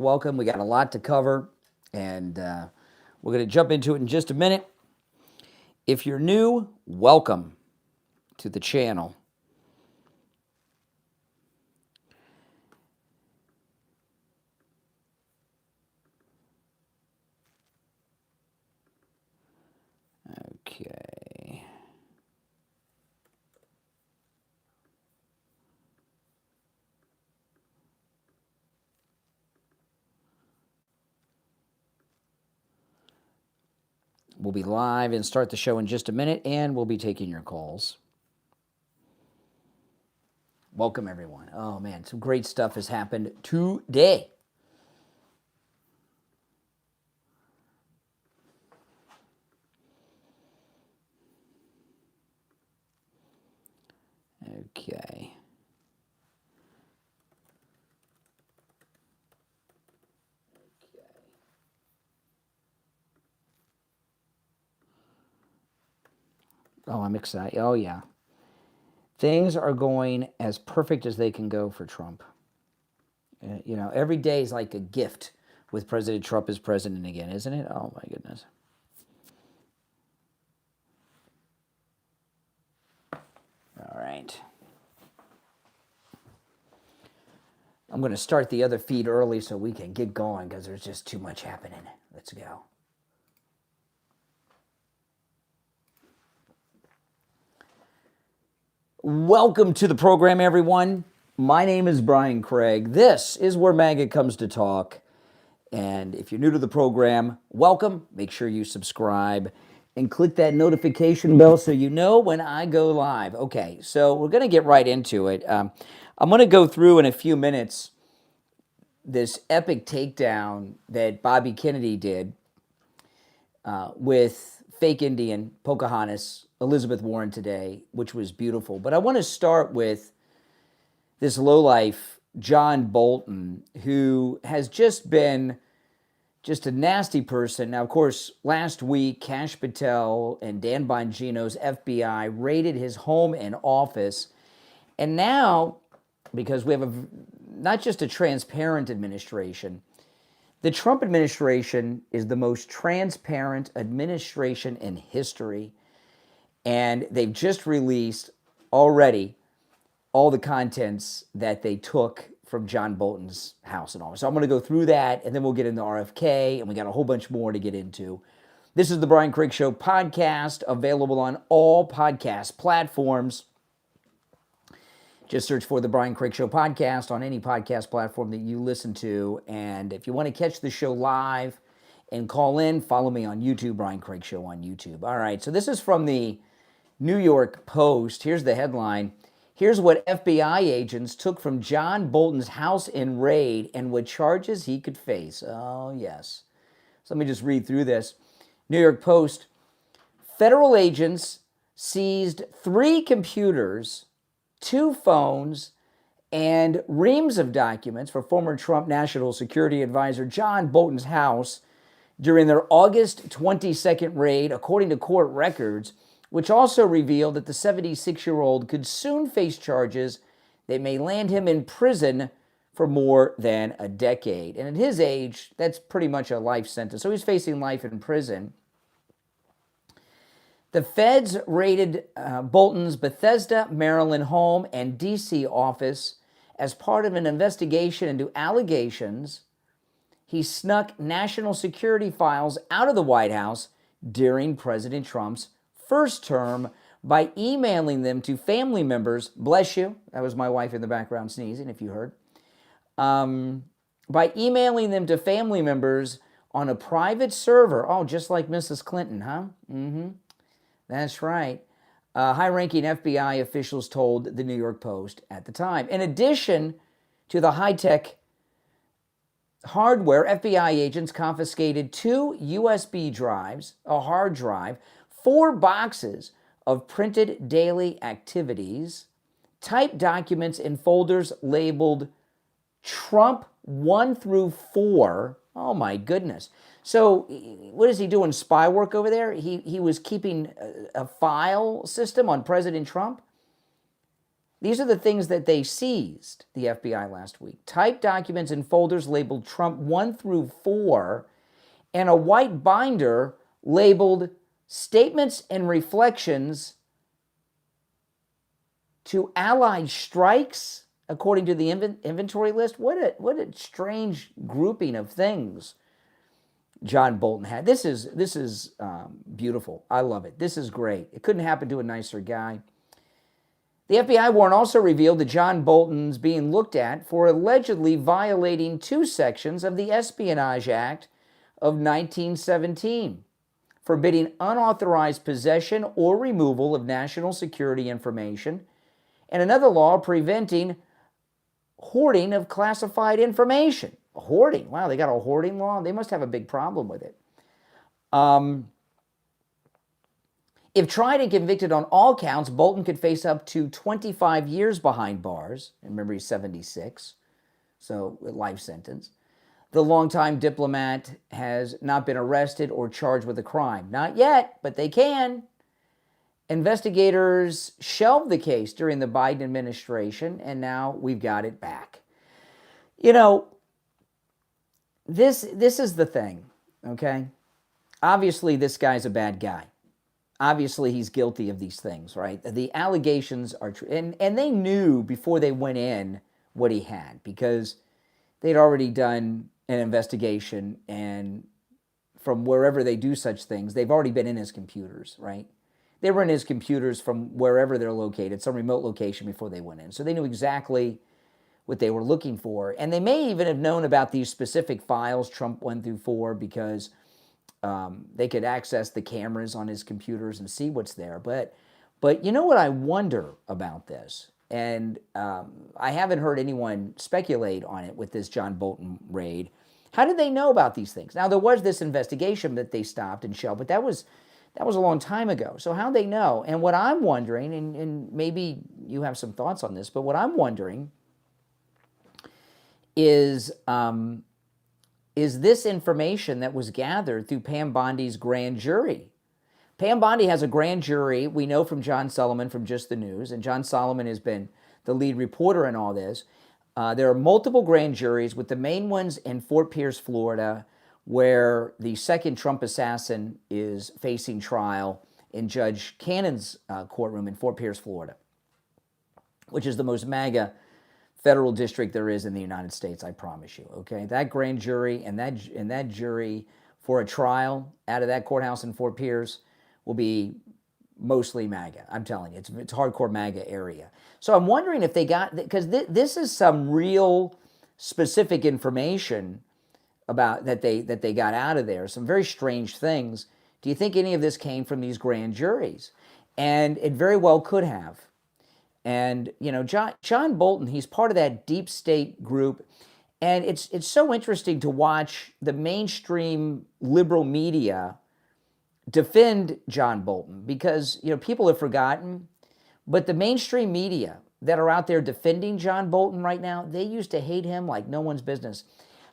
welcome. We got a lot to cover, and we're going to jump into it in just a minute. If you're new, welcome to the channel. Okay. We'll be live and start the show in just a minute, and we'll be taking your calls. Welcome, everyone. Oh, man, some great stuff has happened today. Okay. Oh, I'm excited. Oh, yeah. Things are going as perfect as they can go for Trump. You know, every day is like a gift with President Trump as president again, isn't it? Oh, my goodness. All right. I'm going to start the other feed early so we can get going because there's just too much happening. Let's go. Welcome to the program, everyone. My name is Brian Craig. This is where MAGA comes to talk. And if you're new to the program, welcome. Make sure you subscribe and click that notification bell so you know when I go live. Okay, so we're going to get right into it. I'm going to go through in a few minutes this epic takedown that Bobby Kennedy did with fake Indian Pocahontas, Elizabeth Warren today, which was beautiful. But I want to start with this lowlife, John Bolton, who has just been just a nasty person. Now, of course, last week, Kash Patel and Dan Bongino's FBI raided his home and office. And now, because we have not just a transparent administration, the Trump administration is the most transparent administration in history. And they've just released already all the contents that they took from John Bolton's house and all. So I'm going to go through that, and then we'll get into RFK, and we got a whole bunch more to get into. This is the Brian Craig Show podcast, available on all podcast platforms. Just search for the Brian Craig Show podcast on any podcast platform that you listen to. And if you want to catch the show live and call in, follow me on YouTube, Brian Craig Show on YouTube. All right, so this is from the New York Post. Here's the headline. Here's what FBI agents took from John Bolton's house in raid and what charges he could face. Oh, yes. So let me just read through this. New York Post. Federal agents seized 3 computers, 2 phones, and reams of documents for former Trump National Security Advisor John Bolton's house during their August 22nd raid, according to court records, which also revealed that the 76-year-old could soon face charges that may land him in prison for more than a decade. And at his age, that's pretty much a life sentence. So he's facing life in prison. The feds raided Bolton's Bethesda, Maryland home and D.C. office as part of an investigation into allegations he snuck national security files out of the White House during President Trump's first term by emailing them to family members. Bless you. That was my wife in the background sneezing, if you heard. By emailing them to family members on a private server. Oh, just like Mrs. Clinton, huh? That's right. High-ranking FBI officials told the New York Post at the time. In addition to the high-tech hardware, FBI agents confiscated 2 USB drives, a hard drive, 4 boxes of printed daily activities, typed documents in folders labeled Trump 1 through 4. Oh, my goodness. So what is he doing, spy work over there? He was keeping a file system on President Trump? These are the things that they seized, the FBI last week. Typed documents in folders labeled Trump 1 through 4 and a white binder labeled Statements and Reflections to Allied Strikes, according to the inventory list. What a strange grouping of things John Bolton had. This is beautiful. I love it. This is great. It couldn't happen to a nicer guy. The FBI warrant also revealed that John Bolton's being looked at for allegedly violating 2 sections of the Espionage Act of 1917, forbidding unauthorized possession or removal of national security information, and another law preventing hoarding of classified information. Hoarding. Wow, they got a hoarding law? They must have a big problem with it. If tried and convicted on all counts, Bolton could face up to 25 years behind bars. Remember, he's 76, so a life sentence. The longtime diplomat has not been arrested or charged with a crime. Not yet, but they can. Investigators shelved the case during the Biden administration, and now we've got it back. You know, this is the thing, okay? Obviously, this guy's a bad guy. Obviously, he's guilty of these things, right? The allegations are true. And they knew before they went in what he had, because they'd already done an investigation, and from wherever they do such things, they've already been in his computers, right? They were in his computers from wherever they're located, some remote location, before they went in. So they knew exactly what they were looking for. And they may even have known about these specific files, Trump 1 through 4, because they could access the cameras on his computers and see what's there. But you know what I wonder about this? And I haven't heard anyone speculate on it with this John Bolton raid. How did they know about these things? Now, there was this investigation that they stopped and shelved, but that was a long time ago. So how'd they know? And what I'm wondering, and maybe you have some thoughts on this, but what I'm wondering is this information that was gathered through Pam Bondi's grand jury. Pam Bondi has a grand jury, we know from John Solomon from Just the News, and John Solomon has been the lead reporter in all this. There are multiple grand juries, with the main ones in Fort Pierce, Florida, where the second Trump assassin is facing trial in Judge Cannon's courtroom in Fort Pierce, Florida, which is the most MAGA federal district there is in the United States, I promise you, okay? That grand jury and that jury for a trial out of that courthouse in Fort Pierce will be mostly MAGA. I'm telling you, it's hardcore MAGA area. So I'm wondering if they got, because this is some real specific information about that they got out of there, some very strange things. Do you think any of this came from these grand juries? And it very well could have. And, you know, John Bolton, he's part of that deep state group. And it's so interesting to watch the mainstream liberal media defend John Bolton, because, you know, people have forgotten, but the mainstream media that are out there defending John Bolton right now, they used to hate him like no one's business.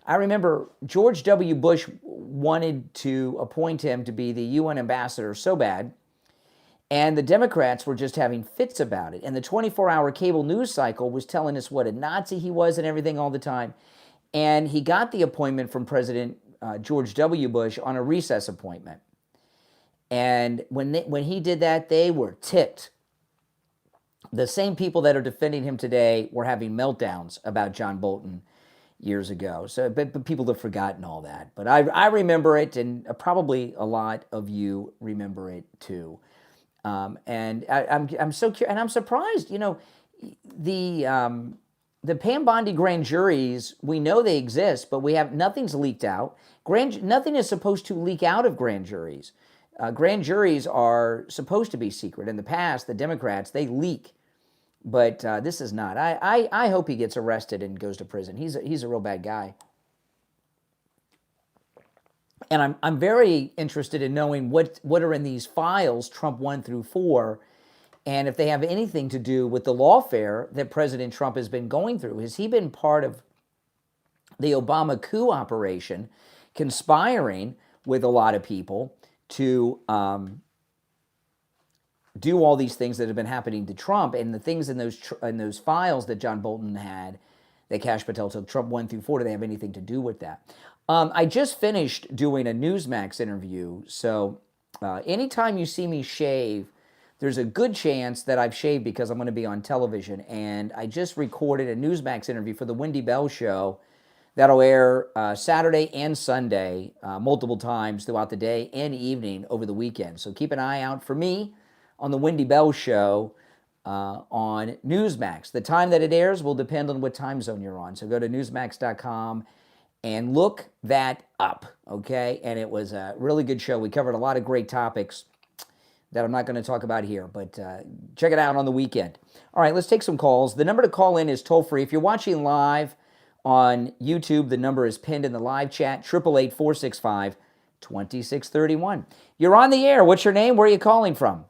I remember George W. Bush wanted to appoint him to be the UN ambassador so bad, and the Democrats were just having fits about it. And the 24-hour cable news cycle was telling us what a Nazi he was and everything all the time. And he got the appointment from President George W. Bush on a recess appointment. And when he did that, they were ticked. The same people that are defending him today were having meltdowns about John Bolton years ago. So, but people have forgotten all that. But I remember it, and probably a lot of you remember it too. And I'm so curious, and I'm surprised. You know, the Pam Bondi grand juries, we know they exist, but nothing's leaked out. Nothing is supposed to leak out of grand juries. Grand juries are supposed to be secret. In the past, the Democrats, they leak. But this is not. I hope he gets arrested and goes to prison. He's a real bad guy. And I'm very interested in knowing what are in these files, Trump 1 through 4, and if they have anything to do with the lawfare that President Trump has been going through. Has he been part of the Obama coup operation, conspiring with a lot of people to do all these things that have been happening to Trump, and the things in those files that John Bolton had that Kash Patel took, Trump 1 through 4, do they have anything to do with that? I just finished doing a Newsmax interview, so anytime you see me shave, there's a good chance that I've shaved because I'm going to be on television, and I just recorded a Newsmax interview for the Wendy Bell Show that'll air Saturday and Sunday, multiple times throughout the day and evening over the weekend. So keep an eye out for me on the Wendy Bell Show on Newsmax. The time that it airs will depend on what time zone you're on. So go to newsmax.com and look that up, okay? And it was a really good show. We covered a lot of great topics that I'm not going to talk about here, but check it out on the weekend. All right, let's take some calls. The number to call in is toll-free. If you're watching live on YouTube, the number is pinned in the live chat, 888-465-2631. You're on the air. What's your name? Where are you calling from?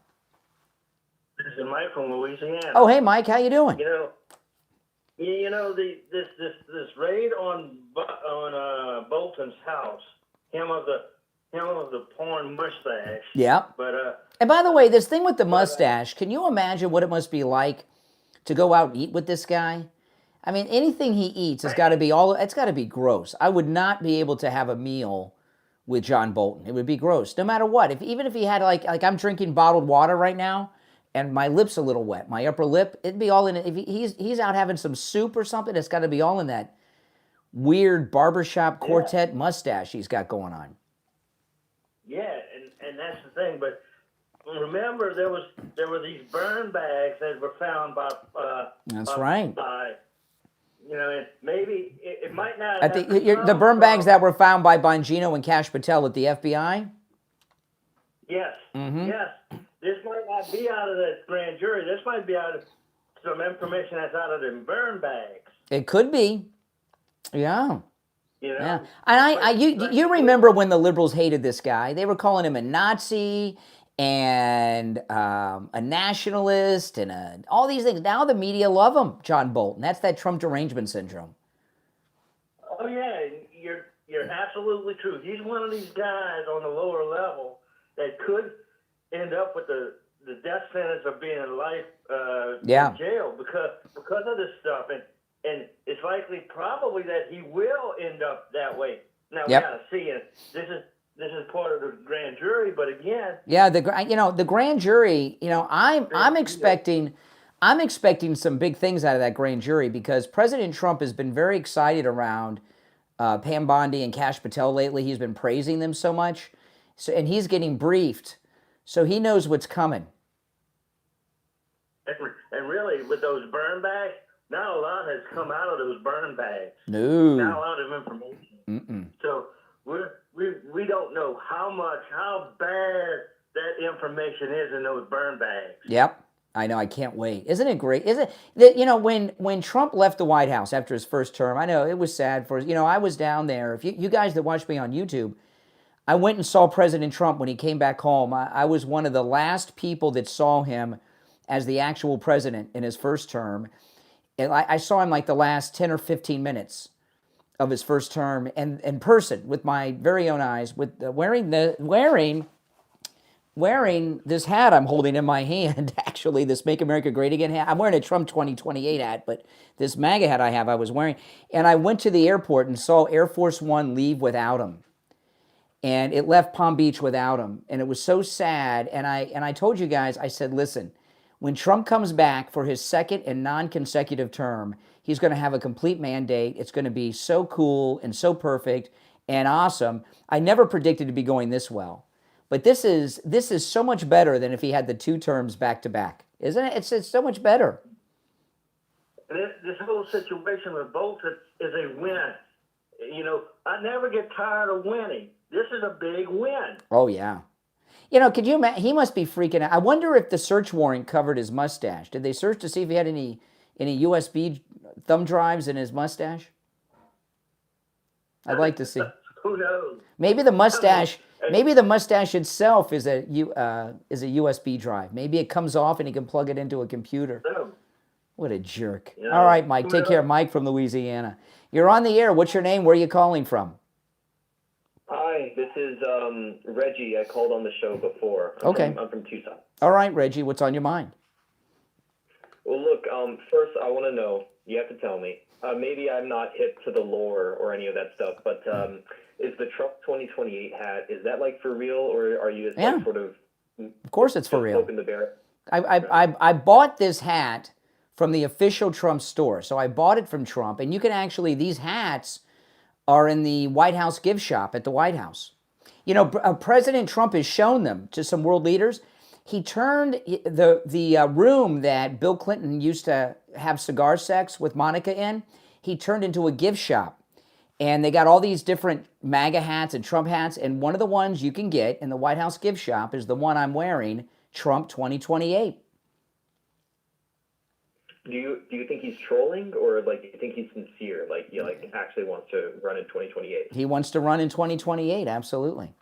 This is Mike from Louisiana. Oh, hey, Mike. How you doing? This raid on Bolton's house, him of the porn mustache. Yeah. But and by the way, this thing with the mustache, can you imagine what it must be like to go out and eat with this guy? I mean, anything he eats has got to be it's got to be gross. I would not be able to have a meal with John Bolton. It would be gross, no matter what. Even if he had like I'm drinking bottled water right now, and my lip's a little wet, my upper lip, it'd be all in it. If he's out having some soup or something, it's got to be all in that weird barbershop quartet mustache he's got going on. Yeah, and that's the thing. But remember, there were these burn bags that were found by. That's right. Maybe it might not. The burn bags that were found by Bongino and Kash Patel at the FBI. Yes. Mm-hmm. Yes. This might not be out of the grand jury. This might be out of some information that's out of them burn bags. It could be. Yeah. Yeah. And you remember when the liberals hated this guy? They were calling him a Nazi and a nationalist and all these things. Now the media love him, John Bolton. That's that Trump derangement syndrome. Oh yeah, you're absolutely true. He's one of these guys on the lower level that could end up with the death sentence of being in life in jail because of this stuff, and it's likely probably that he will end up that way. Now we gotta see it. This is part of the grand jury, but again, the grand jury. I'm expecting some big things out of that grand jury because President Trump has been very excited around Pam Bondi and Kash Patel lately. He's been praising them so much, and he's getting briefed. So he knows what's coming. And really, with those burn bags, not a lot has come out of those burn bags. No. Not a lot of information. Mm-mm. So we don't know how bad that information is in those burn bags. Yep. I know. I can't wait. Isn't it great? Isn't that, when Trump left the White House after his first term, I know it was sad for, I was down there. If you guys that watch me on YouTube, I went and saw President Trump when he came back home. I was one of the last people that saw him as the actual president in his first term. And I saw him like the last 10 or 15 minutes of his first term and in person with my very own eyes, with wearing this hat I'm holding in my hand, actually, this Make America Great Again hat. I'm wearing a Trump 2028 hat, but this MAGA hat I was wearing. And I went to the airport and saw Air Force One leave without him. And it left Palm Beach without him. And it was so sad. And I told you guys, I said, listen, when Trump comes back for his second and non-consecutive term, he's going to have a complete mandate. It's going to be so cool and so perfect and awesome. I never predicted it to be going this well. But this is so much better than if he had the 2 terms back to back. Isn't it? It's so much better. This whole situation with Bolton is a win. I never get tired of winning. This is a big win. Oh, yeah. Could you imagine? He must be freaking out. I wonder if the search warrant covered his mustache. Did they search to see if he had any USB thumb drives in his mustache? I'd like to see. Who knows? Maybe the mustache itself is a USB drive. Maybe it comes off and he can plug it into a computer. What a jerk. All right, Mike. Take care. Mike from Louisiana. You're on the air. What's your name? Where are you calling from? Hi, Hi, this is Reggie. I called on the show before. I'm from Tucson. All right, Reggie, what's on your mind? Well, look, first I want to know, you have to tell me, maybe I'm not hip to the lore or any of that stuff, but is the Trump 2028 hat, is that like for real, or are you just like sort of... Of course it's for real. The bear? I bought this hat from the official Trump store. So I bought it from Trump, and you can actually, these hats are in the White House gift shop at the White House. You know, President Trump has shown them to some world leaders. He turned the room that Bill Clinton used to have cigar sex with Monica in, he turned into a gift shop. And they got all these different MAGA hats and Trump hats, and one of the ones you can get in the White House gift shop is the one I'm wearing, Trump 2028. Do you think he's trolling, or like do you think he's sincere, like like actually wants to run in 2028? He wants to run in 2028, absolutely.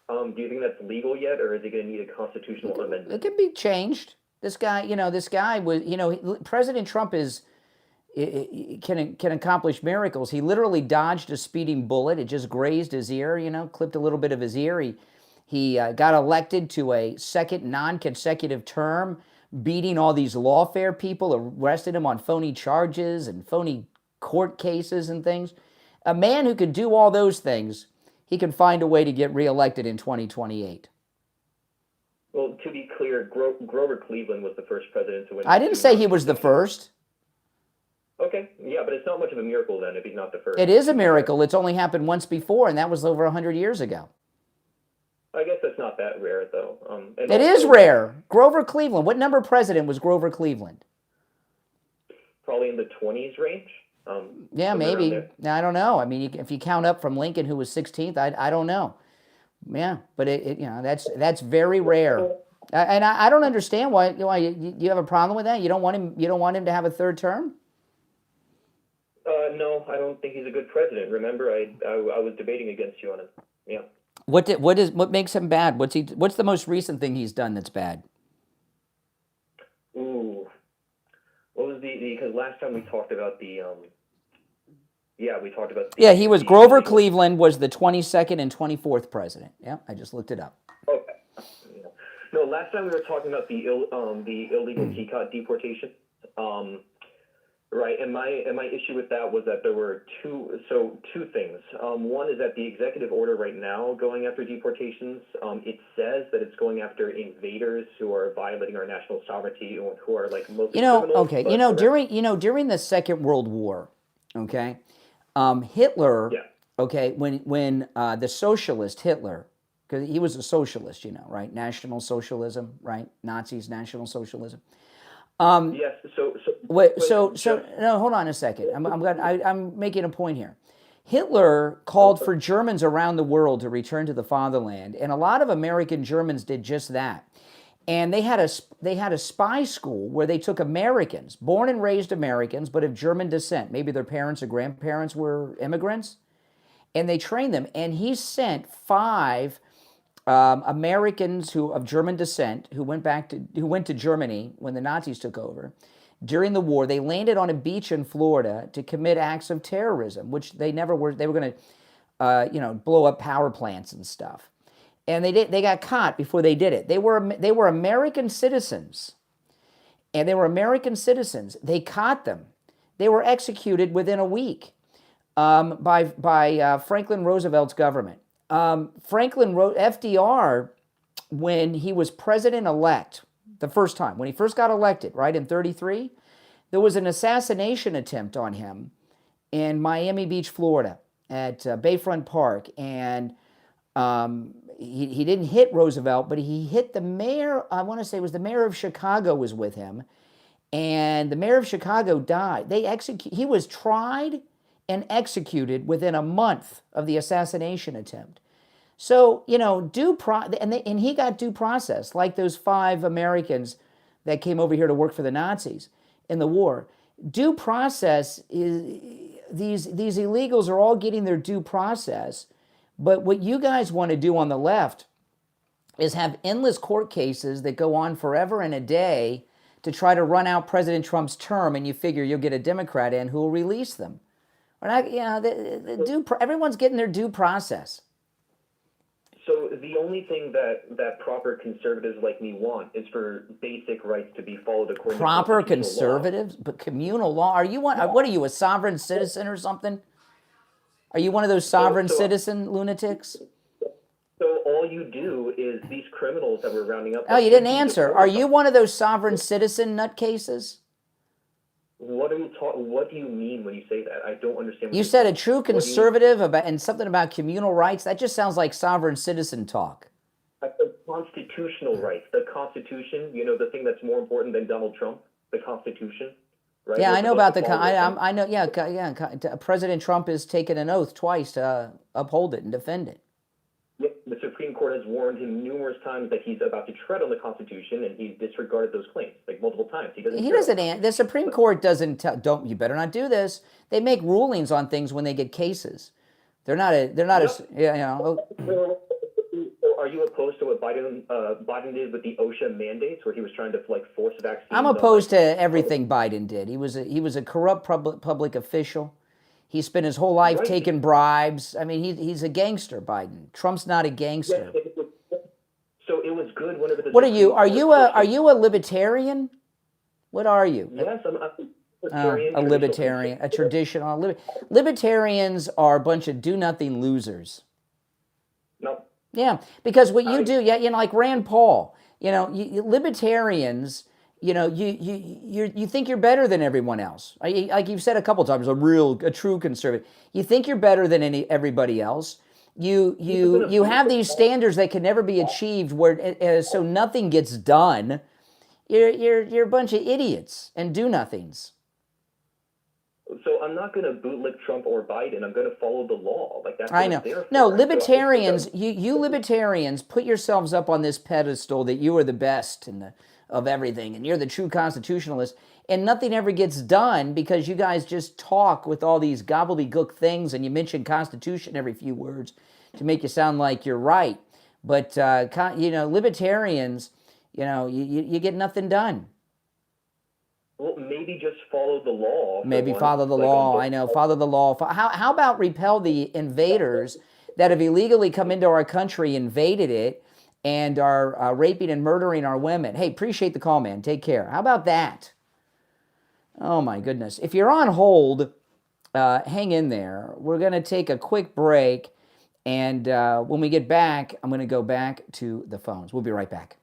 Do you think that's legal yet, or is he going to need a constitutional amendment? It can be changed. This guy was, President Trump can accomplish miracles. He literally dodged a speeding bullet. It just grazed his ear, clipped a little bit of his ear. He got elected to a second non-consecutive term, beating all these lawfare people, arrested him on phony charges and phony court cases and things. A man who could do all those things, he can find a way to get reelected in 2028. Well, to be clear, Grover Cleveland was the first president to win. I didn't say he was the first. Okay, yeah, but it's not much of a miracle then if he's not the first. It is a miracle. It's only happened once before, and that was over 100 years ago. I guess that's not that rare, though. It is rare. Grover Cleveland. What number president was Grover Cleveland? Probably in the 20s range. Yeah, maybe. I don't know. I mean, if you count up from Lincoln, who was 16th, I don't know. Yeah, but that's very rare. And I don't understand why you have a problem with that. You don't want him to have a third term? No, I don't think he's a good president. Remember, I was debating against you on him. Yeah. What makes him bad? What's the most recent thing he's done that's bad? Ooh, what was because last time we talked about the he was Grover Cleveland was the 22nd and 24th president. Yeah, I just looked it up. Okay. Yeah. No, last time we were talking about the illegal TCOT deportation. Right, and my issue with that was that there were two things. One is that the executive order right now going after deportations, it says that it's going after invaders who are violating our national sovereignty and who are like mostly criminals. Okay, during the Second World War, okay, Hitler, okay, when the socialist Hitler, because he was a socialist, right, National Socialism, right, Nazis, National Socialism. Yes. No, hold on a second. I'm making a point here. Hitler called for Germans around the world to return to the fatherland, and a lot of American Germans did just that. And they had a spy school where they took Americans, born and raised Americans, but of German descent. Maybe their parents or grandparents were immigrants, and they trained them. And he sent 5 Americans of German descent who went to Germany when the Nazis took over. During the war, they landed on a beach in Florida to commit acts of terrorism, which they never were. They were going to, blow up power plants and stuff, and they got caught before they did it. They were American citizens, and they were American citizens. They caught them. They were executed within a week by Franklin Roosevelt's government. FDR, when he was president-elect the first time, when he first got elected, right, in 1933, there was an assassination attempt on him in Miami Beach, Florida, at Bayfront Park. And he didn't hit Roosevelt, but he hit the mayor, I want to say it was the mayor of Chicago was with him. And the mayor of Chicago died. He was tried and executed within a month of the assassination attempt. So, and he got due process, like those 5 Americans that came over here to work for the Nazis in the war. Due process is, these illegals are all getting their due process, but what you guys want to do on the left is have endless court cases that go on forever and a day to try to run out President Trump's term, and you figure you'll get a Democrat in who will release them. Everyone's getting their due process. the only thing that proper conservatives like me want is for basic rights to be followed according Proper to constitutional law. conservatives, but communal law. Are you one? What are you, a sovereign citizen or something? Are you one of those sovereign citizen lunatics? So all you do is these criminals that we're rounding up. Oh, you didn't answer. Are you one of those sovereign citizen nutcases? What do you mean when you say that? I don't understand. You said a true conservative and something about communal rights. That just sounds like sovereign citizen talk. The constitutional rights, the Constitution. You know, the thing that's more important than Donald Trump, the Constitution. Right? Yeah, I know about I know. Yeah, President Trump has taken an oath twice to uphold it and defend it. Yep, the Supreme Court has warned him numerous times that he's about to tread on the Constitution, and he's disregarded those claims like multiple times. He doesn't. The Supreme Court doesn't tell. Don't, you better not do this. They make rulings on things when they get cases. They're not. So are you opposed to what Biden did with the OSHA mandates, where he was trying to force vaccines? I'm opposed to everything Biden did. He was a corrupt public official. He spent his whole life taking bribes. I mean, he's a gangster, Biden. Trump's not a gangster. So it was good whenever the. What are you? Are you a libertarian? What are you? Yes, I'm a libertarian, a traditional. Libertarians are a bunch of do-nothing losers. No. Yeah, because what you do, like Rand Paul, libertarians. You think you're better than everyone else. Like you've said a couple times, a true conservative. You think you're better than everybody else. You have these standards that can never be achieved, so nothing gets done. You're a bunch of idiots and do-nothings. So I'm not going to bootlick Trump or Biden. I'm going to follow the law. That's what I know. No, libertarians. You libertarians put yourselves up on this pedestal that you are the best of everything, and you're the true constitutionalist, and nothing ever gets done because you guys just talk with all these gobbledygook things, and you mention Constitution every few words to make you sound like you're right. But libertarians, you get nothing done. Well, maybe just follow the law. Maybe follow the law. I know, follow the law. How about repel the invaders that have illegally come into our country, invaded it, and are raping and murdering our women? Hey, appreciate the call, man. Take care. How about that? Oh, my goodness. If you're on hold, hang in there. We're going to take a quick break, and when we get back, I'm going to go back to the phones. We'll be right back.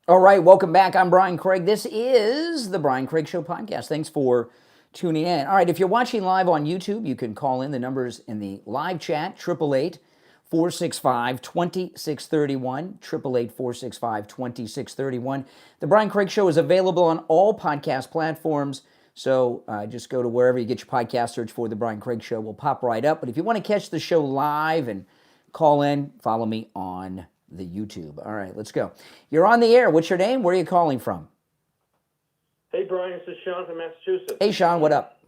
All right, welcome back. I'm Brian Craig. This is the Brian Craig Show podcast. Thanks for tuning in. All right, if you're watching live on YouTube, you can call in. The numbers in the live chat, 888-465-2631, 888-465-2631. The Brian Craig Show is available on all podcast platforms, so just go to wherever you get your podcast, search for The Brian Craig Show. We'll pop right up. But if you want to catch the show live and call in, follow me on the YouTube. All right, let's go. You're on the air. What's your name? Where are you calling from? Hey, Brian, this is Sean from Massachusetts. Hey, Sean, what up?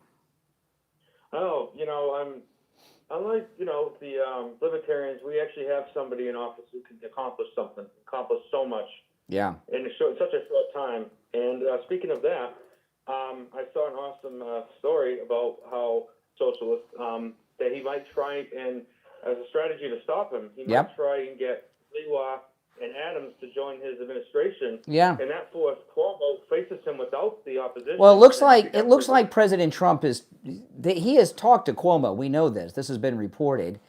Oh, unlike, the libertarians, we actually have somebody in office who can accomplish so much Yeah. in such a short time. And speaking of that, I saw an awesome story about how socialists, that he might try and, as a strategy to stop him, he might try and get Lewa and Adams to join his administration. Yeah. And that forced Cuomo faces him without the opposition. Well, it looks like President Trump he has talked to Cuomo. We know this. This has been reported,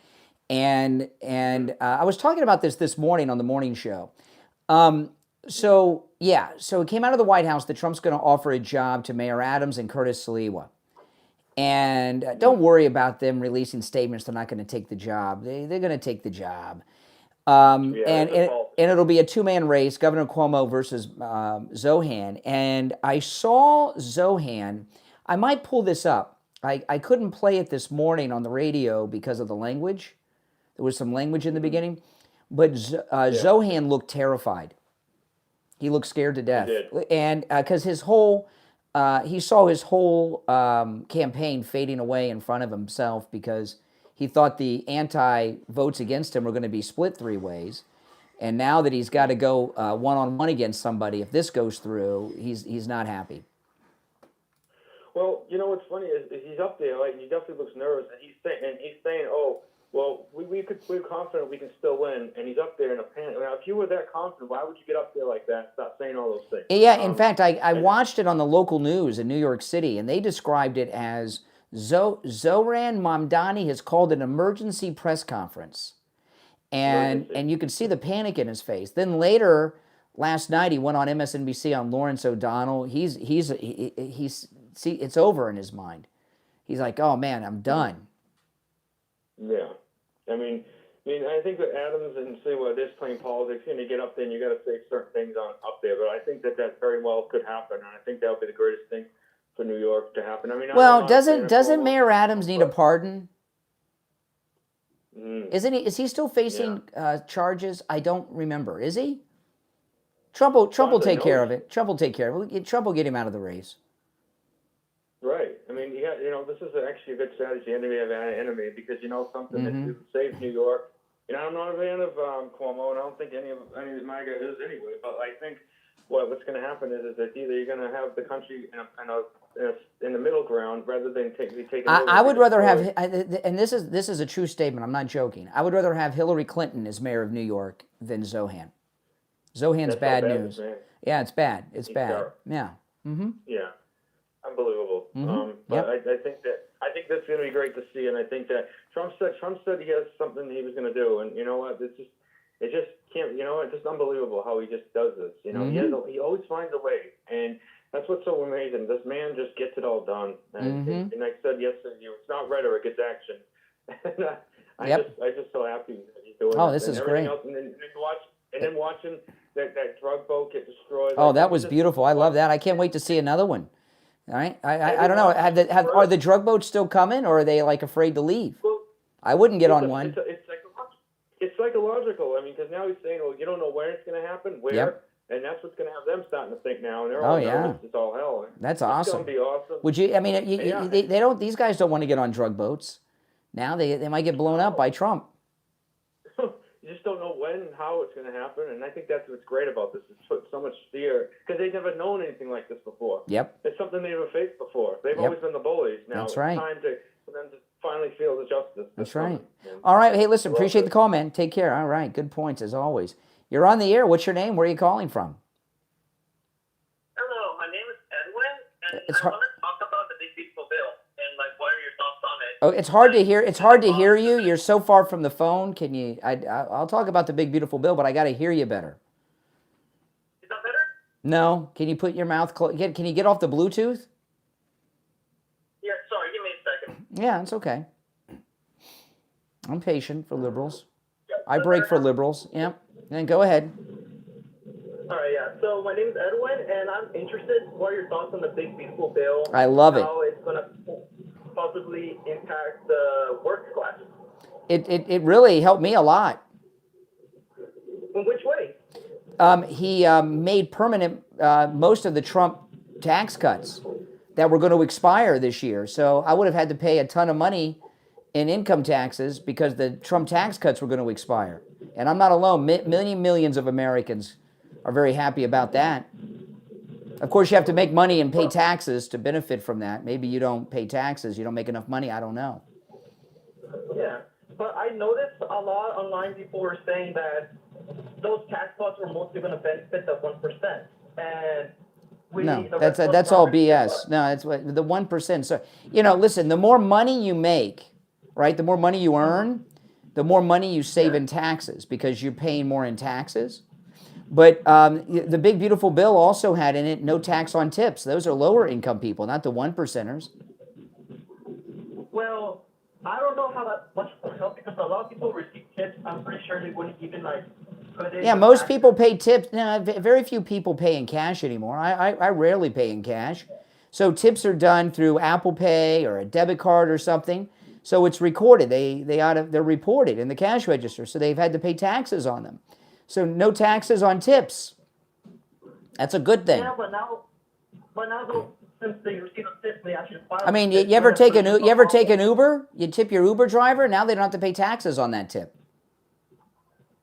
and I was talking about this morning on the morning show. So it came out of the White House that Trump's going to offer a job to Mayor Adams and Curtis Sliwa. And don't worry about them releasing statements. They're not going to take the job. They're going to take the job. And it'll be a two-man race, Governor Cuomo versus Zohan. And I saw Zohan. I might pull this up. I couldn't play it this morning on the radio because of the language. There was some language in the beginning. But Zohan looked terrified. He looked scared to death. He did. And because he saw his whole campaign fading away in front of himself because he thought the anti-votes against him were going to be split three ways. And now that he's got to go one-on-one against somebody, if this goes through, he's not happy. Well, what's funny is he's up there, like, and he definitely looks nervous, and he's saying, "Oh, well, we're confident we can still win," and he's up there in a panic. Now, if you were that confident, why would you get up there like that and start saying all those things? Yeah, in fact, I watched it on the local news in New York City, and they described it as Zoran Mamdani has called an emergency press conference, and you could see the panic in his face. Then later, last night, he went on MSNBC on Lawrence O'Donnell. It's over in his mind. He's like, "Oh man, I'm done." Yeah, I think that Adams and Sliwa, they're playing politics, and you get up there and you got to say certain things up there. But I think that very well could happen, and I think that would be the greatest thing for New York to happen. Well, doesn't Mayor Adams need a pardon? Isn't he? Is he still facing charges? I don't remember. Is he? Trump will take care of it. Trump will take care of it. Trump will get him out of the race. Right. This is actually a good strategy, enemy of an enemy, because something that saves New York. I'm not a fan of Cuomo, and I don't think any of the MAGA is anyway. But I think what's going to happen is that either you're going to have the country in the middle ground rather than be taken over. I would rather have, and this is a true statement. I'm not joking. I would rather have Hillary Clinton as mayor of New York than Zohan. Zohan's bad news. Yeah, it's bad. It's bad. Yeah. Mm-hmm. Yeah. Unbelievable. But I think that's going to be great to see, and I think that Trump said he has something he was going to do, and you know what? It just can't. It's just unbelievable how he just does this. He always finds a way, and that's what's so amazing. This man just gets it all done. And I said yesterday, it's not rhetoric, it's action. I'm just so happy that he's doing. Oh, this is great. Else, and then watching that drug boat get destroyed. Oh, that was beautiful. I love that. I can't wait to see another one. All right, I don't know. Are the drug boats still coming, or are they like afraid to leave? Well, I wouldn't get on one. It's psychological. Because now he's saying, "Well, you don't know where it's going to happen, where," and that's what's going to have them starting to think now. And they're all nervous. It's all hell. That's awesome. It's going to be awesome. Would you? They don't. These guys don't want to get on drug boats. Now they might get blown up by Trump. You just don't know when and how it's going to happen, and I think that's what's great about this. It's put so much fear, because they've never known anything like this before. Yep. It's something they never faced before. They've always been the bullies. Now That's right. It's time for them to finally feel the justice. That's right. All right. Hey, listen, appreciate the call, man. Take care. All right. Good points, as always. You're on the air. What's your name? Where are you calling from? Hello, my name is Edwin, and I want to talk about the big beautiful bill, and what are your thoughts on it? Oh, it's hard to hear. It's hard to hear you. You're so far from the phone. Can you? I'll talk about the big beautiful bill, but I got to hear you better. Is that better? No. Can you put your mouth close? Can you get off the Bluetooth? Yeah, sorry, give me a second. Yeah, it's okay. I'm patient for liberals. I break for liberals. Yep. Then go ahead. All right, yeah. So my name is Edwin, and I'm interested. What are your thoughts on the big beautiful bill? I love it. How it's going to possibly impact the working class? It really helped me a lot. In which way? He made permanent most of the Trump tax cuts that were going to expire this year. So I would have had to pay a ton of money in income taxes because the Trump tax cuts were going to expire. And I'm not alone. Millions of Americans are very happy about that. Of course, you have to make money and pay taxes to benefit from that. Maybe you don't pay taxes. You don't make enough money. I don't know. Yeah. But I noticed a lot online people were saying that those tax cuts were mostly going to benefit the 1%. And no, that's all BS. No, that's what the 1%. So, listen, the more money you make, right, the more money you earn, the more money you save in taxes because you're paying more in taxes. But the big beautiful bill also had in it no tax on tips. Those are lower income people, not the 1%ers. Well, I don't know how that much will help because a lot of people receive tips. I'm pretty sure they wouldn't even put it. Yeah, most people pay tips. No, very few people pay in cash anymore. I rarely pay in cash. So tips are done through Apple Pay or a debit card or something. So it's recorded. They're reported in the cash register. So they've had to pay taxes on them. So no taxes on tips. That's a good thing. Yeah, but now though, since they receive a tip, they actually file. I mean, you ever take an Uber? You tip your Uber driver. Now they don't have to pay taxes on that tip.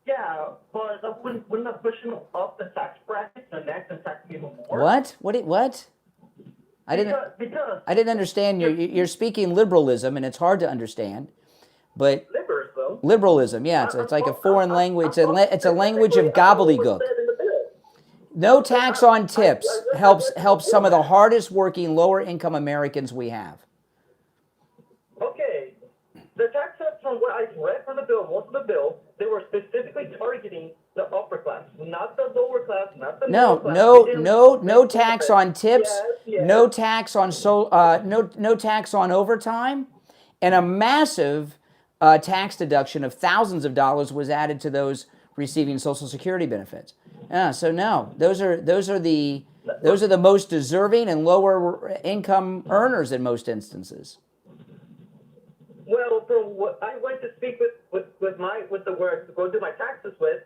Yeah, but wouldn't that push them up the tax bracket and next and tax even more? What? What? I didn't understand. You're speaking liberalism, and it's hard to understand. But liberalism, yeah, it's like a foreign language. It's a language of gobbledygook. No tax on tips helps some of the hardest working lower income Americans we have. Okay, the tax cuts from what I read from the bill, most of the bill, they were specifically targeting the upper class, not the lower class, not the middle class. No tax on tips, yes. No tax on no tax on overtime, and a massive tax deduction of thousands of dollars was added to those receiving Social Security benefits. So no, those are the most deserving and lower income earners in most instances. Well, from what I went to speak with the word to go do my taxes with,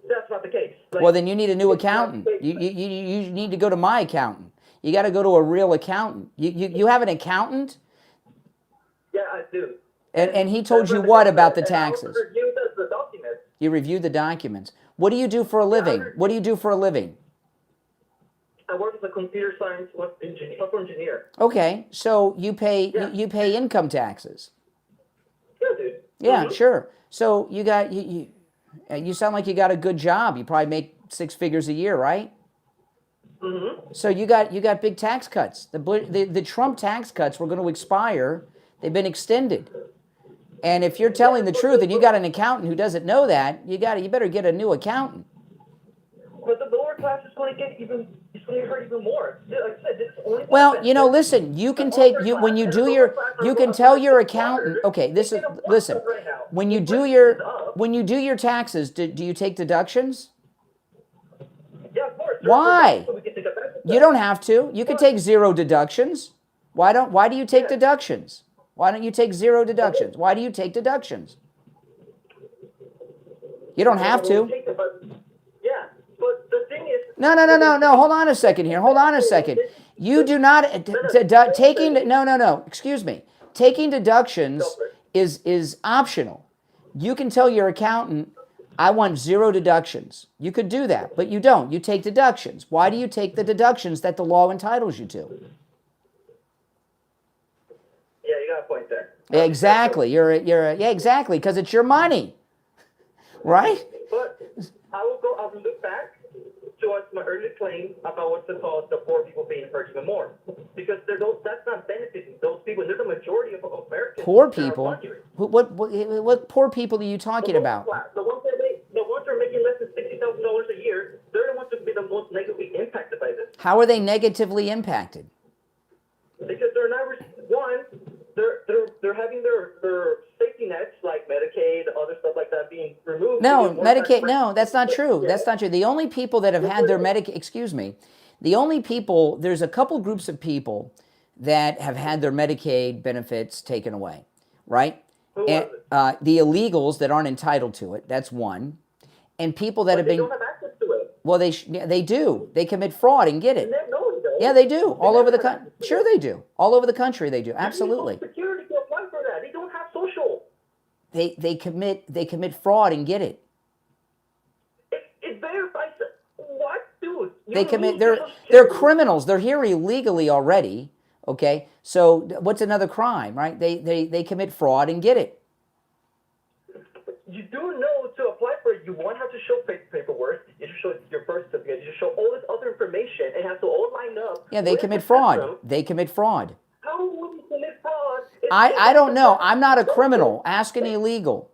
that's not the case. Well, then you need a new accountant. You need to go to my accountant. You got to go to a real accountant. You have an accountant? Yeah, I do. And he told you what about the taxes? I reviewed the documents. You reviewed the documents. What do you do for a living? What do you do for a living? I work as a computer science software engineer. Okay, so you pay income taxes. Yeah, dude. Yeah, sure. So you sound like you got a good job. You probably make 6 figures a year, right? Mm-hmm. So you got big tax cuts. The Trump tax cuts were going to expire. They've been extended. And if you're telling the truth and you got an accountant who doesn't know that, you better get a new accountant. But the lower class is going to hurt even more. Like I said, this is only well, listen, you can when you can tell your accountant, okay, listen. When you do your taxes, do you take deductions? Yeah, of course. Why? You don't have to. You can take 0 deductions. Why do you take deductions? Why don't you take 0 deductions? Why do you take deductions? You don't have to. Yeah, but the thing is... No. Hold on a second here. Hold on a second. You do not... Excuse me. Taking deductions is optional. You can tell your accountant, I want 0 deductions. You could do that, but you don't. You take deductions. Why do you take the deductions that the law entitles you to? Yeah, you got a point there. Exactly. Exactly, because it's your money. Right? But I'll look back towards my earlier claim about what's it called, the poor people being hurt even more. Because that's not benefiting those people. They're the majority of Americans. Poor people? What poor people are you talking about? The ones that are making less than $60,000 a year, they're the ones to be the the most negatively impacted by this. How are they negatively impacted? Because they're not they're having their safety nets like Medicaid, other stuff like that being removed. No, because Medicaid. No, that's not true. That's not true. The only people that have had their the only people, there's a couple groups of people that have had their Medicaid benefits taken away, right? Who And was it? the illegals that aren't entitled to it. That's one. And people that But have they been don't have access to it. well, they do. They commit fraud and get it. No, they don't. Yeah, they do. All over the never have country. access to Sure, it. they do. All over the country, they do. They need Absolutely. Social Security to apply for that. They don't have social. They commit fraud and get it. It verifies what, dude? They commit. They're criminals. They're here illegally already. Okay. So what's another crime, right? They commit fraud and get it. You do know to apply for it, you won't have to show paperwork. You should show your birth certificate. You should show all this other information. It has to all line up. Yeah, they with commit the fraud. system. They commit fraud. How would you commit fraud? I don't know. I'm not a criminal. Ask an illegal.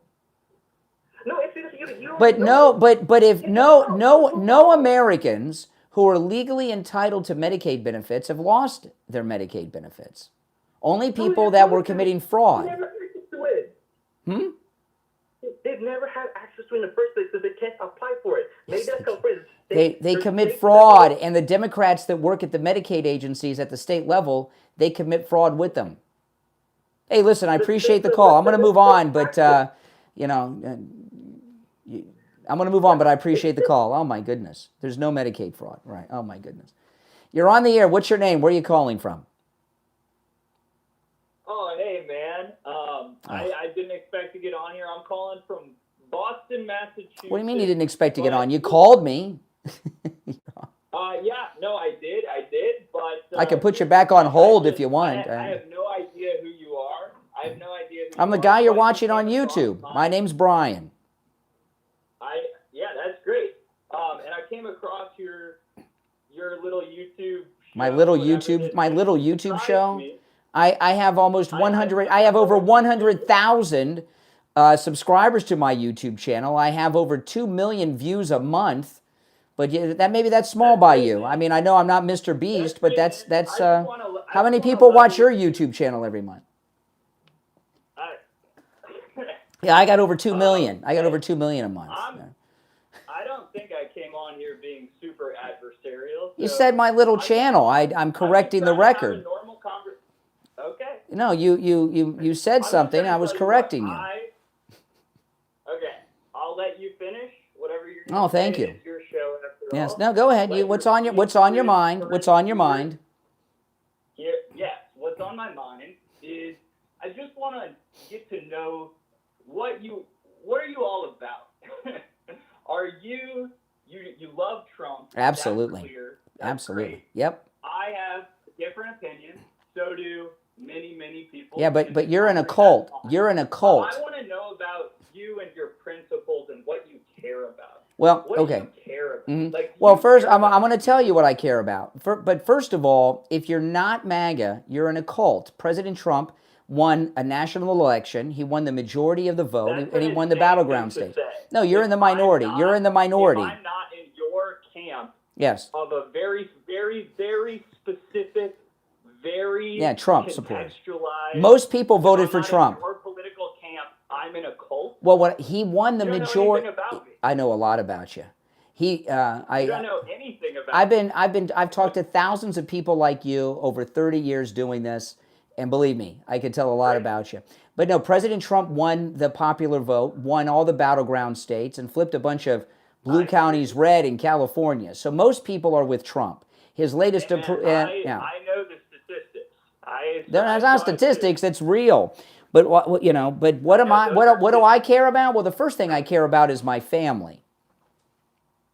No, it's because you But don't no, know. but if no Americans who are legally entitled to Medicaid benefits have lost their Medicaid benefits. Only people that were committing fraud. They never had access to it. They've never had access to it in the first place because they can't apply for it. Maybe that's how They commit fraud, and the Democrats that work at the Medicaid agencies at the state level, they commit fraud with them. Hey, listen, I appreciate the call. I'm going to move on, but I'm going to move on, but I appreciate the call. Oh my goodness, there's no Medicaid fraud, right? Oh my goodness. You're on the air. What's your name? Where are you calling from? Oh, hey, man. I didn't expect to get on here. I'm calling from Boston, Massachusetts. What do you mean you didn't expect to get on? You called me. Yeah, no, I did, but... I can put you back on hold if you want. I have no idea who you are. I have no idea who I'm the you guy are. you're But watching you on came across YouTube. mine. My name's Brian. Yeah, that's great. And I came across your little YouTube show, My little whatever YouTube, it is. my little It YouTube surprised show. me. I have almost 100. I have over 100,000 subscribers to my YouTube channel. I have over 2 million views a month. But maybe that's small by you. I mean, I know I'm not Mr. Beast, but that's how many people watch your YouTube channel every month? Yeah, I got over 2 million. I got over 2 million a month. I don't think I came on here being super adversarial. You said my little channel. I'm correcting the record. Have a normal okay. No, you said something. I was correcting you. Okay, I'll let you finish whatever you're Oh, thank you. It's your show after Yes. all. No, go ahead. What's on your mind? What's on your mind? Yes, what's on my mind is I just want to get to know what are you all about? Are you love Trump? Absolutely. That's clear. That's Absolutely. great. Yep. I have different opinions. So do many people. Yeah, but you're in a cult. You're in a cult. I want to know about you and your principles and what you care about. Well, What okay. do you care about? Mhm. Like, Well, you first, care I'm about- going to tell you what I care about. But first of all, if you're not MAGA, you're in a cult. President Trump won a national election. He won the majority of the vote, That's and he an won the insane battleground thing to states. say. No, you're in the minority. You're in the minority. If I'm not in your camp Yes. of a very, very, very specific, very Trump supporters. contextualized- Most people voted if for I'm not Trump. in your political camp, I'm in a cult. Well, he won the You don't know majority. anything about me. I know a lot about you. You don't know anything about me. I've talked to thousands of people like you over 30 years doing this, and believe me, I can tell a lot about you. But no, President Trump won the popular vote, won all the battleground states, and flipped a bunch of blue counties red in California. So most people are with Trump. His latest, I know the statistics. That's not statistics. It's real. But what do I care about? Well, the first thing I care about is my family.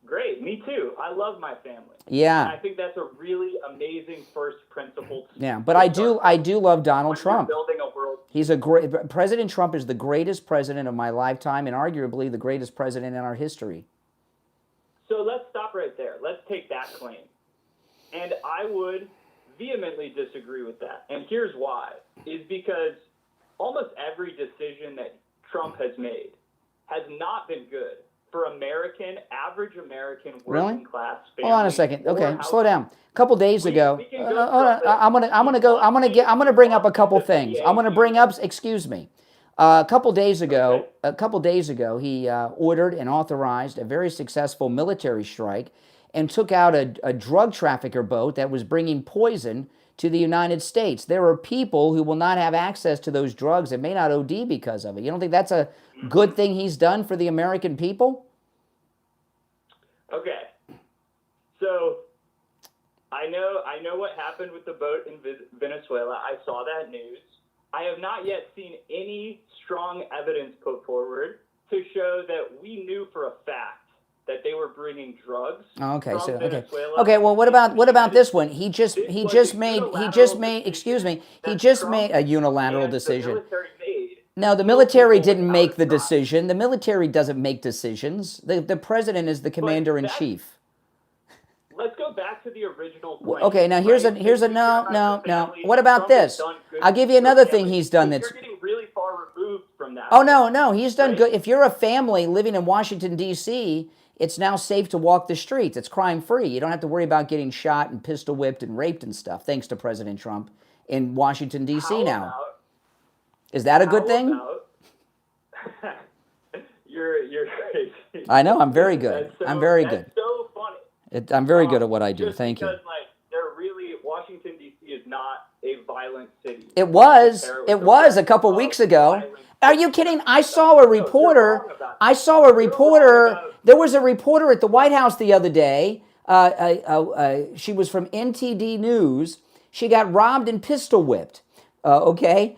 Great, me too. I love my family. Yeah. And I think that's a really amazing first principle. Yeah, but I do love Donald when Trump. you're building a world. He's President Trump is the greatest president of my lifetime and arguably the greatest president in our history. So let's stop right there. Let's take that claim. And I would vehemently disagree with that. And here's why. Is because almost every decision that Trump has made has not been good for average American Really? working class families. Hold on a second. Okay, or slow down. A couple days ago, we can go hold on. I'm gonna bring up a couple things. I'm gonna bring up. Excuse me. A couple days ago, he ordered and authorized a very successful military strike, and took out a drug trafficker boat that was bringing poison to the United States. There are people who will not have access to those drugs and may not OD because of it. You don't think that's a good thing he's done for the American people? Okay, so I know what happened with the boat in Venezuela. I saw that news. I have not yet seen any strong evidence put forward to show that we knew for a fact that they were bringing drugs. Oh, okay, from so Venezuela. okay. Well, what about this one? He just made a unilateral decision. The military made. No, the military didn't make the decision. The military doesn't make decisions. The president is the commander in chief. Let's go back to the original plan. Okay, now here's a no. What about this? I'll give you another thing he's done that's. You're getting really far removed from that. Oh no, he's done good. If you're a family living in Washington D.C., it's now safe to walk the streets. It's crime-free. You don't have to worry about getting shot and pistol whipped and raped and stuff, thanks to President Trump in Washington D.C. now. Is that a good thing? You're crazy. I know. I'm very good. I'm very good. That's so funny. I'm very good at what I do. Thank you. Because, Washington, D.C. is not a violent city. It was a couple weeks ago. Are you kidding? I saw a reporter. There was a reporter at the White House the other day. She was from NTD News. She got robbed and pistol whipped. Right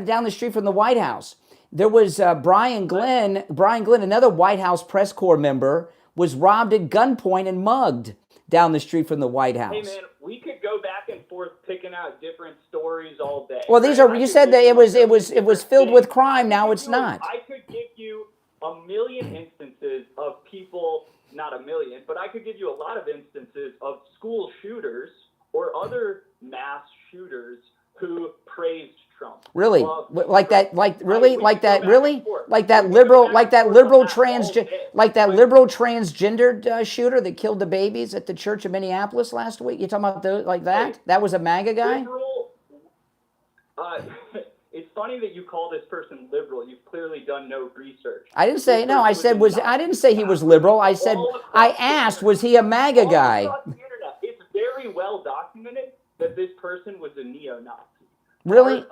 down the street from the White House. There was Brian Glenn, another White House press corps member, was robbed at gunpoint and mugged down the street from the White House. Hey man, we could go back and forth picking out different stories all day. Well, these are. You said that it was filled with crime. Now it's not. I could give you a million instances of people, not a million, but I could give you a lot of instances of school shooters or other mass shooters who praised Trump. Really? Like that liberal transgendered shooter that killed the babies at the church in Minneapolis last week? You talking about that? That was a MAGA guy? It's funny that you call this person liberal. You've clearly done no research. I didn't say no. I didn't say he was liberal. I asked, was he a MAGA guy? Across the internet, it's very well documented that this person was a neo-Nazi. Really?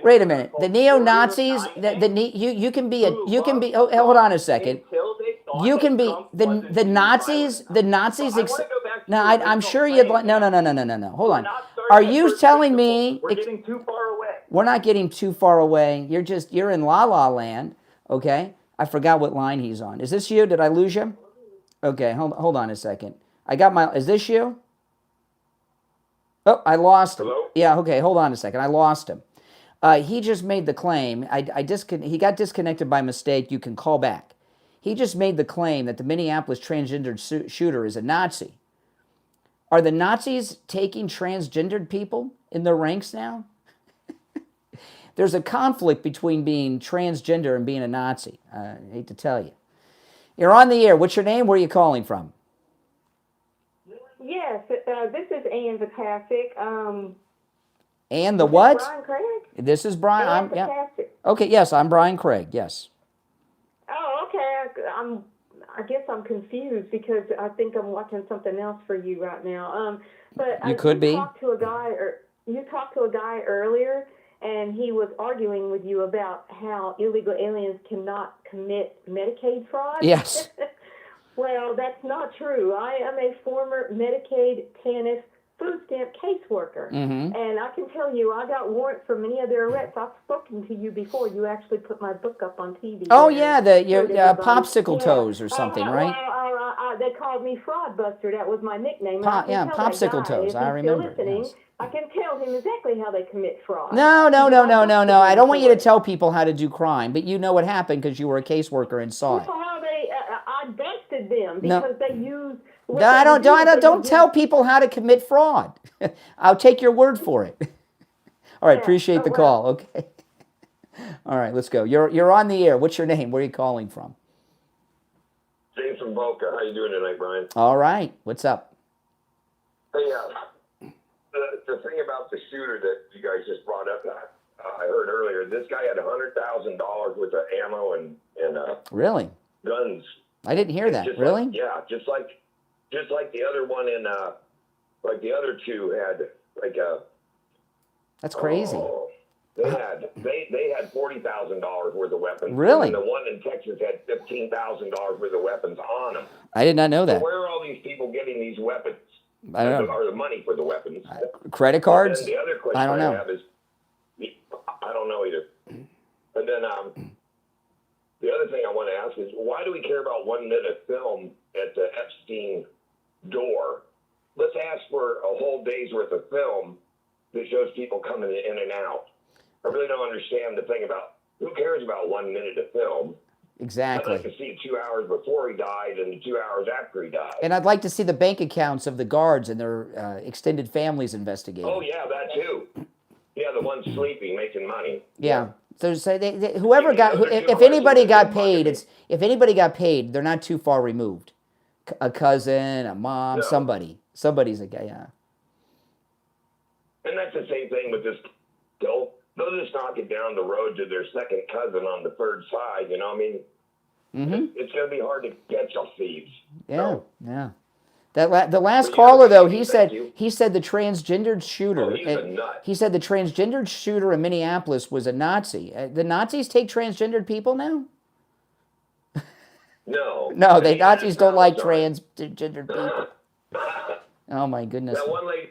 Wait a minute. The neo-Nazis. You can be. Oh, hold on a second. You can be the Nazis. The Nazis. No, I'm sure you'd like. No. Hold on. Are you telling me? We're getting too far away. We're not getting too far away. You're in La La Land. Okay. I forgot what line he's on. Is this you? Did I lose you? Okay. Hold on a second. Is this you? Oh, I lost him. Hello? Yeah, okay, hold on a second. I lost him. He just made the claim. He got disconnected by mistake. You can call back. He just made the claim that the Minneapolis transgendered shooter is a Nazi. Are the Nazis taking transgendered people in their ranks now? There's a conflict between being transgender and being a Nazi. I hate to tell you. You're on the air. What's your name? Where are you calling from? Yes, this is Ann Vitasic. Ann the what? Brian Craig? This is Brian. Yeah. Okay, yes, I'm Brian Craig, yes. Oh, okay. I guess I'm confused because I think I'm watching something else for you right now. But you could be. You talked to a guy earlier, and he was arguing with you about how illegal aliens cannot commit Medicaid fraud. Yes. Well, that's not true. I am a former Medicaid, TANF, food stamp caseworker. Mm-hmm. And I can tell you, I got warrants for many of their arrests. I've spoken to you before. You actually put my book up on TV. Oh, yeah, your popsicle toes or something, right? They called me Fraud Buster. That was my nickname. Popsicle toes. I remember. Yes. I can tell him exactly how they commit fraud. No. I don't want you to tell people how to do crime, but you know what happened because you were a caseworker and saw it. I busted them because they used. Don't tell people how to commit fraud. I'll take your word for it. All right, appreciate the call. Okay. All right, let's go. You're on the air. What's your name? Where are you calling from? Boca. How you doing tonight, Brian? All right. What's up? Hey, the thing about the shooter that you guys just brought up, I heard earlier, this guy had $100,000 worth of ammo and Really? guns. I didn't hear that. Really? Just like the other one in like the other two had That's crazy. They had $40,000 worth of weapons. Really? And the one in Texas had $15,000 worth of weapons on them. I did not know that. So where are all these people getting these weapons? I don't know. Or the money for the weapons? Credit cards? And the other question I don't know. have is, I don't know either. And then the other thing I want to ask is, why do we care about 1 minute film at the Epstein door? Let's ask for a whole day's worth of film that shows people coming in and out. I really don't understand the thing about, who cares about 1 minute of film? Exactly. I'd like to see 2 hours before he died and 2 hours after he died. And I'd like to see the bank accounts of the guards and their extended families investigated. Oh, yeah, that too. Yeah, the ones sleeping, making money. Yeah. So whoever if anybody got paid, if anybody got paid, they're not too far removed. A cousin, a mom, somebody's a guy. Yeah. And that's the same thing with this. They'll just knock it down the road to their second cousin on the third side. You know, I mean, it's going to be hard to catch those thieves. Yeah, so. yeah. The last caller though, he said the transgendered shooter. He's a nut. He said the transgendered shooter in Minneapolis was a Nazi. The Nazis take transgendered people now? No. No, the Nazis don't like transgendered people. Oh my goodness. That one lady,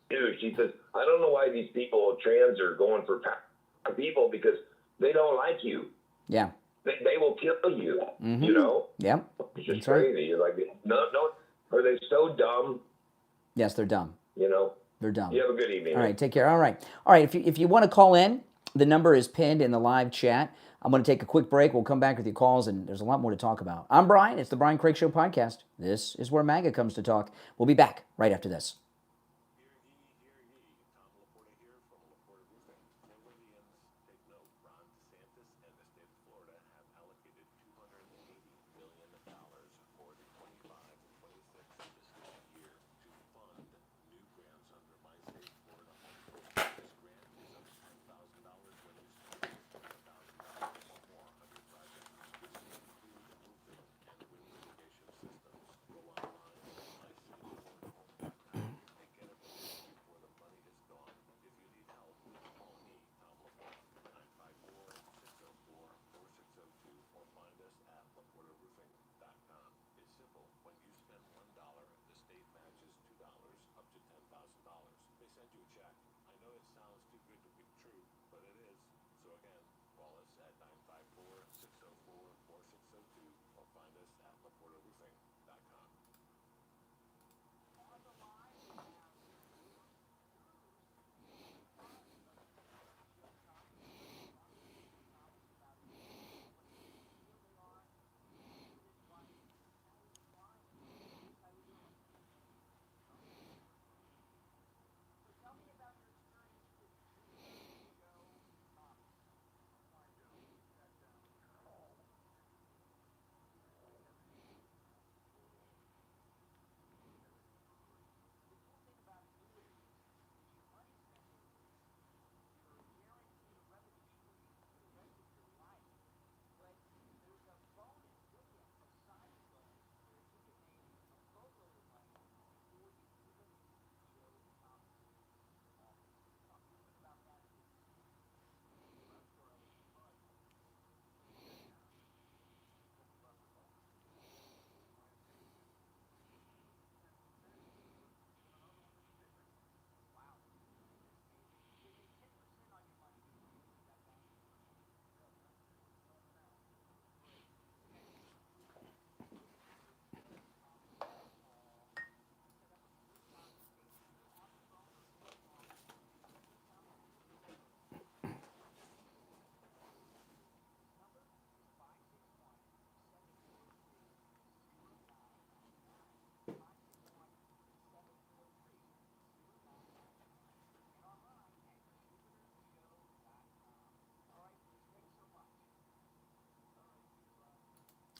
dude, she says, I don't know why these people trans are going for people because they don't like you. Yeah. They will kill you. You know. Yep. It's just That's crazy. right. You're like, no. Are they so dumb? Yes, they're dumb. You know. They're dumb. You have a good evening. All right, take care. All right. If you want to call in, the number is pinned in the live chat. I'm going to take a quick break. We'll come back with your calls, and there's a lot more to talk about. I'm Brian. It's the Brian Craig Show podcast. This is where MAGA comes to talk. We'll be back right after this.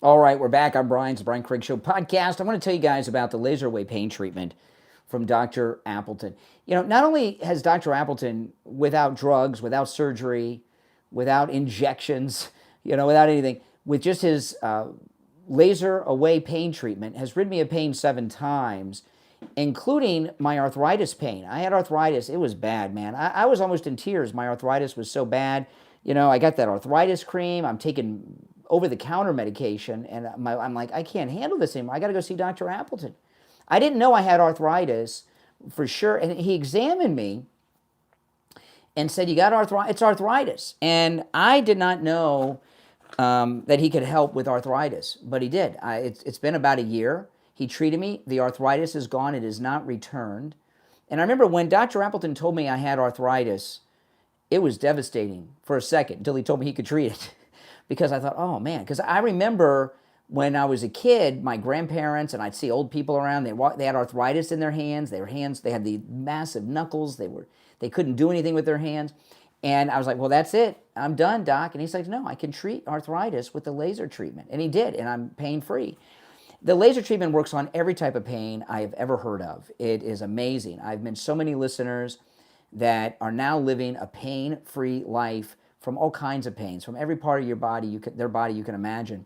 All right, we're back on Brian's Brian Craig Show podcast. I want to tell you guys about the laser away pain treatment from Dr. Appleton. You know, not only has Dr. Appleton, without drugs, without surgery, without injections, you know, without anything, with just his laser away pain treatment, has rid me of pain 7 times, including my arthritis pain. I had arthritis. It was bad, man. I was almost in tears. My arthritis was so bad. You know, I got that arthritis cream. I'm taking over-the-counter medication, and I'm like, I can't handle this anymore. I got to go see Dr. Appleton. I didn't know I had arthritis for sure, and he examined me and said, you got arthritis, it's arthritis. And I did not know that he could help with arthritis, but he did. It's been about a year. He treated me. The arthritis is gone. It is not returned. And I remember when Dr. Appleton told me I had arthritis, it was devastating for a second until he told me he could treat it. Because I thought, oh man, because I remember when I was a kid, my grandparents, and I'd see old people around, they had arthritis in their hands. They had the massive knuckles. They couldn't do anything with their hands. And I was like, well, that's it. I'm done, doc. And he's like, no, I can treat arthritis with the laser treatment. And he did, and I'm pain-free. The laser treatment works on every type of pain I have ever heard of. It is amazing. I've met so many listeners that are now living a pain-free life from all kinds of pains, from every part of your body, their body you can imagine,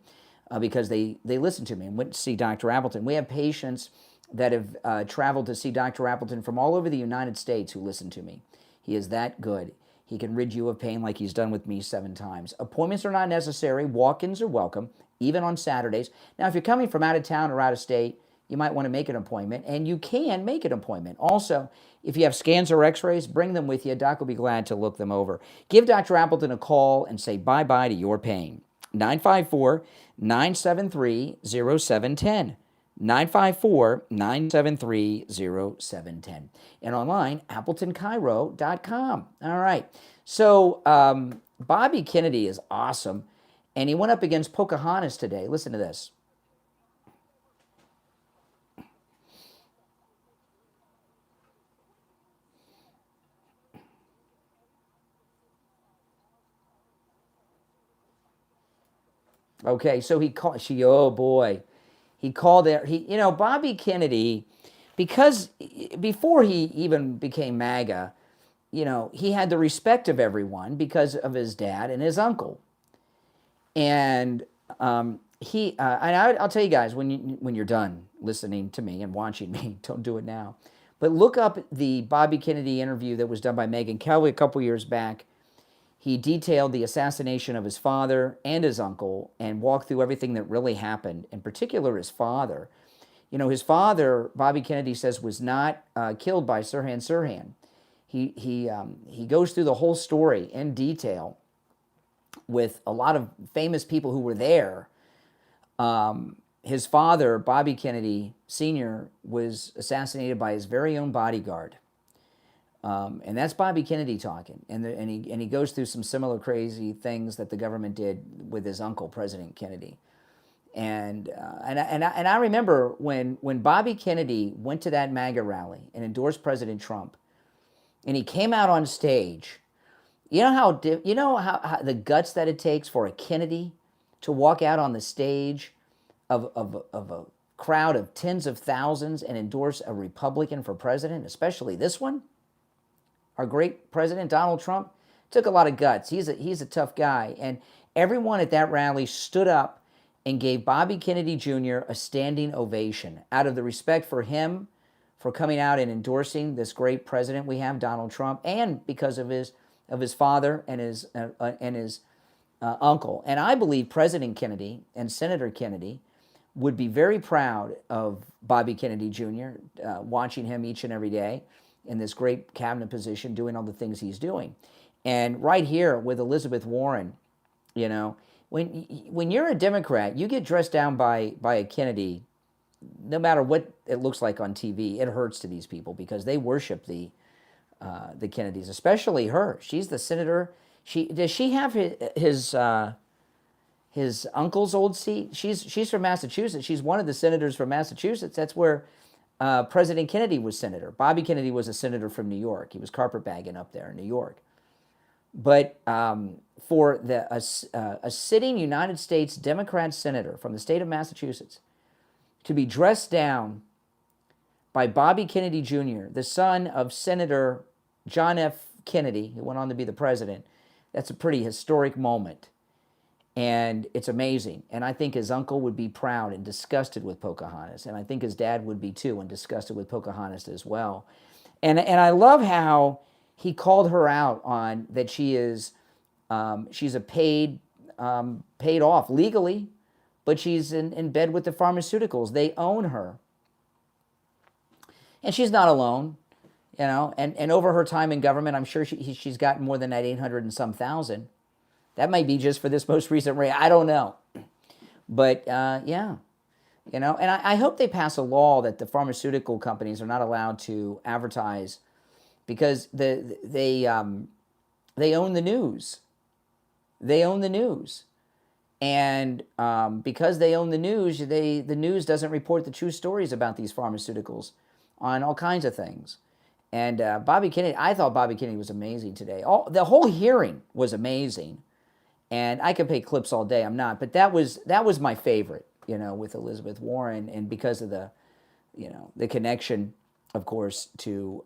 because they listened to me and went to see Dr. Appleton. We have patients that have traveled to see Dr. Appleton from all over the United States who listen to me. He is that good. He can rid you of pain like he's done with me 7 times. Appointments are not necessary. Walk-ins are welcome, even on Saturdays. Now, if you're coming from out of town or out of state, you might want to make an appointment, and you can make an appointment. Also, if you have scans or x-rays, bring them with you. Doc will be glad to look them over. Give Dr. Appleton a call and say bye-bye to your pain. 954-973-0710. 954-973-0710. And online, AppletonCairo.com. All right. So Bobby Kennedy is awesome, and he went up against Pocahontas today. Listen to this. Okay, so he called, oh boy, he called it, Bobby Kennedy, because before he even became MAGA, he had the respect of everyone because of his dad and his uncle. And I'll tell you guys, when you're done listening to me and watching me, don't do it now, but look up the Bobby Kennedy interview that was done by Megyn Kelly a couple years back. He detailed the assassination of his father and his uncle and walked through everything that really happened, in particular his father. His father, Bobby Kennedy says, was not killed by Sirhan Sirhan. He goes through the whole story in detail with a lot of famous people who were there. His father, Bobby Kennedy Sr., was assassinated by his very own bodyguard. And that's Bobby Kennedy talking, and he goes through some similar crazy things that the government did with his uncle, President Kennedy, and I remember when Bobby Kennedy went to that MAGA rally and endorsed President Trump, and he came out on stage. You know how the guts that it takes for a Kennedy to walk out on the stage of a crowd of tens of thousands and endorse a Republican for president, especially this one. Our great president, Donald Trump, took a lot of guts. He's a tough guy. And everyone at that rally stood up and gave Bobby Kennedy Jr. a standing ovation out of the respect for him, for coming out and endorsing this great president we have, Donald Trump, and because of his father and his uncle. And I believe President Kennedy and Senator Kennedy would be very proud of Bobby Kennedy Jr., watching him each and every day in this great cabinet position, doing all the things he's doing. And right here with Elizabeth Warren, when you're a Democrat, you get dressed down by a Kennedy, no matter what it looks like on TV, it hurts to these people because they worship the Kennedys, especially her. She's the senator. Does she have his uncle's old seat? She's from Massachusetts. She's one of the senators from Massachusetts. That's where President Kennedy was senator. Bobby Kennedy was a senator from New York. He was carpetbagging up there in New York. But for a sitting United States Democrat senator from the state of Massachusetts to be dressed down by Bobby Kennedy Jr., the son of Senator John F. Kennedy, who went on to be the president, that's a pretty historic moment. And it's amazing. And I think his uncle would be proud and disgusted with Pocahontas. And I think his dad would be too, and disgusted with Pocahontas as well. And I love how he called her out on that she is, she's a paid off legally, but she's in bed with the pharmaceuticals. They own her. And she's not alone, you know. And over her time in government, I'm sure she's gotten more than that 800 and some thousand. That might be just for this most recent rate. I don't know. But, yeah, you know. And I hope they pass a law that the pharmaceutical companies are not allowed to advertise because they own the news. They own the news. And because they own the news, the news doesn't report the true stories about these pharmaceuticals on all kinds of things. And Bobby Kennedy, I thought Bobby Kennedy was amazing today. The whole hearing was amazing. And I could play clips all day. I'm not, but that was my favorite, you know, with Elizabeth Warren, and because of the, you know, the connection, of course, to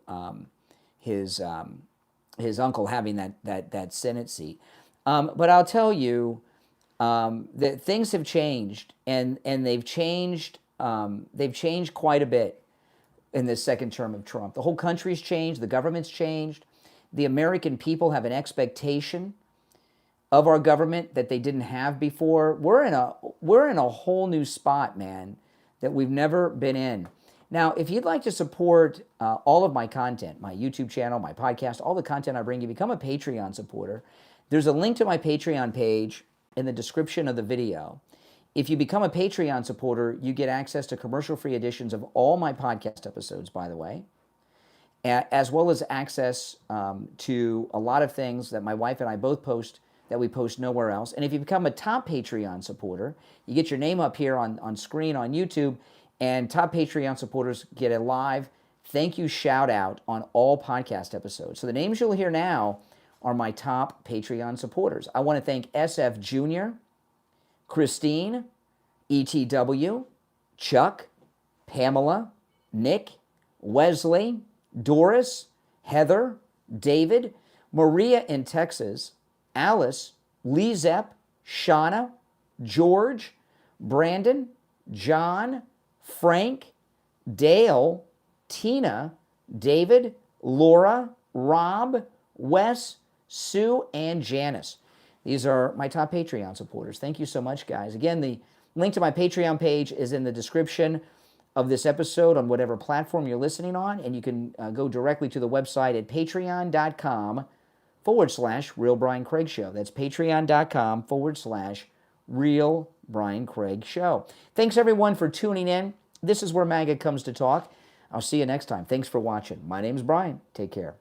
his uncle having that Senate seat. But I'll tell you that things have changed, and they've changed quite a bit in this second term of Trump. The whole country's changed. The government's changed. The American people have an expectation of our government that they didn't have before. We're in a whole new spot, man, that we've never been in. Now, if you'd like to support all of my content, my YouTube channel, my podcast, all the content I bring you, become a Patreon supporter. There's a link to my Patreon page in the description of the video. If you become a Patreon supporter, you get access to commercial-free editions of all my podcast episodes, by the way, as well as access to a lot of things that my wife and I both post that we post nowhere else. And if you become a top Patreon supporter, you get your name up here on screen on YouTube, and top Patreon supporters get a live thank you shout out on all podcast episodes. So the names you'll hear now are my top Patreon supporters. I want to thank SFjr, Christine, ETW, Chuck, Pamela, Nick, Wesley, Doris, Heather, David, Maria in Texas, Alice, LeeZep, Shawna, George, Brandon, John, Frank, Dale, Tina, David, Laura, Rob, Wes, Sue, and Janice. These are my top Patreon supporters. Thank you so much, guys. Again, the link to my Patreon page is in the description of this episode on whatever platform you're listening on, and you can go directly to the website at patreon.com/Real Brian Craig Show. That's patreon.com/Real Brian Craig Show. Thanks, everyone, for tuning in. This is where MAGA comes to talk. I'll see you next time. Thanks for watching. My name's Brian. Take care.